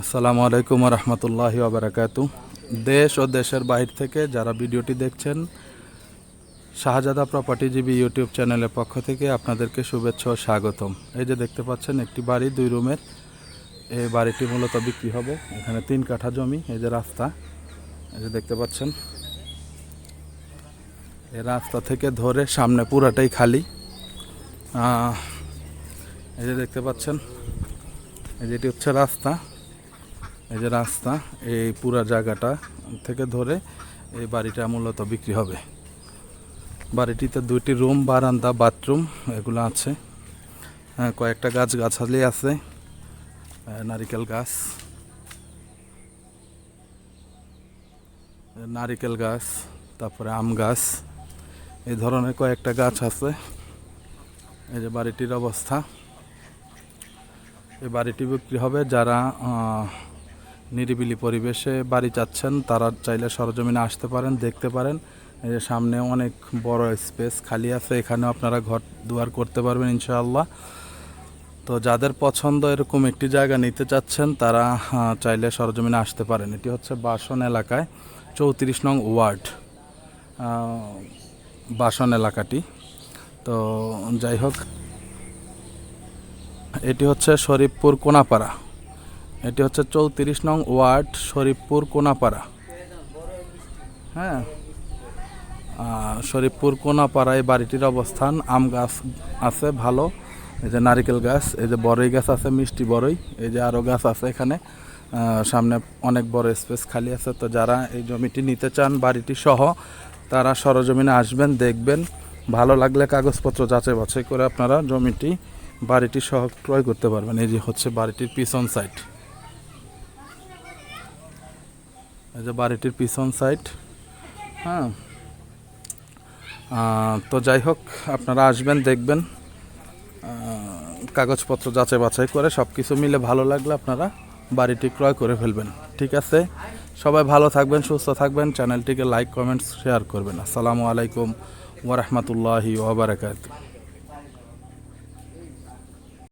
আসসালামু আলাইকুম রহমতুল্লাহি ওয়াবারাকাতু। দেশ ও দেশের বাইরে থেকে যারা ভিডিওটি দেখছেন, শাহজাদা প্রপার্টি জিবি ইউটিউব চ্যানেলের পক্ষ থেকে আপনাদেরকে শুভেচ্ছা ও স্বাগতম। এই যে দেখতে পাচ্ছেন একটি বাড়ি 2 রুমের। এই বাড়িটি মূলত বিক্রি হবে। এখানে 3 কাঠা জমি। এই যে রাস্তা, এই যে দেখতে পাচ্ছেন, এই রাস্তা থেকে ধরে সামনে পুরাটাই খালি। এই যে দেখতে পাচ্ছেন, এই যেটি হচ্ছে রাস্তা। এই যে রাস্তা, এই পুরা জায়গাটা থেকে ধরে এই বাড়িটা মূলত বিক্রি হবে। বাড়িটিতে 2টি রুম, বারান্দা, বাথরুম এগুলো আছে। কয়েকটা গাছগাছালি আছে, নারিকেল গাছ, তারপরে আম গাছ, এই ধরনের কয়েকটা গাছ আছে। এই যে বাড়িটির অবস্থা। এই বাড়িটি বিক্রি হবে। যারা নিরিবিলি পরিবেশে বাড়ি চাচ্ছেন তারা চাইলে সরজমিনে আসতে পারেন, দেখতে পারেন। এই যে সামনে অনেক বড় স্পেস খালি আছে, এখানেও আপনারা ঘর দুয়ার করতে পারবেন ইনশাআল্লাহ। তো যাদের পছন্দ এরকম একটি জায়গা নিতে চাচ্ছেন তারা চাইলে সরজমিনে আসতে পারেন। এটি হচ্ছে বাসন এলাকায় 34 নং ওয়ার্ড, বাসন এলাকাটি। তো যাই হোক, এটি হচ্ছে শরীফপুর কোনাপাড়া। এটি হচ্ছে 34 নং ওয়ার্ড, শরীফপুর কোনাপাড়া। হ্যাঁ, শরীফপুর কোনাপাড়ায় বাড়িটির অবস্থান। আম গাছ আছে ভালো, এই যে নারিকেল গাছ, এই যে বড়ই গাছ আছে, মিষ্টি বড়ই, এই যে আরও গাছ আছে এখানে। সামনে অনেক বড় স্পেস খালি আছে। তো যারা এই জমিটি নিতে চান বাড়িটি সহ, তারা সরজমিনে আসবেন, দেখবেন। ভালো লাগলে কাগজপত্র যাচাই বাছাই করে আপনারা জমিটি বাড়িটি সহ ক্রয় করতে পারবেন। এই যে হচ্ছে বাড়িটির পিছন সাইড, এই যে বাড়িটির পিছন সাইড। হ্যাঁ, তো যাই হোক, আপনারা আসবেন, দেখবেন, কাগজপত্র যাচাই বাছাই করে সব কিছু মিলে ভালো লাগলে আপনারা বাড়িটি ক্রয় করে ফেলবেন। ঠিক আছে, সবাই ভালো থাকবেন, সুস্থ থাকবেন। চ্যানেলটিকে লাইক, কমেন্টস, শেয়ার করবেন। আসসালামু আলাইকুম ওয়া রাহমাতুল্লাহি ওয়া বারাকাতুহু।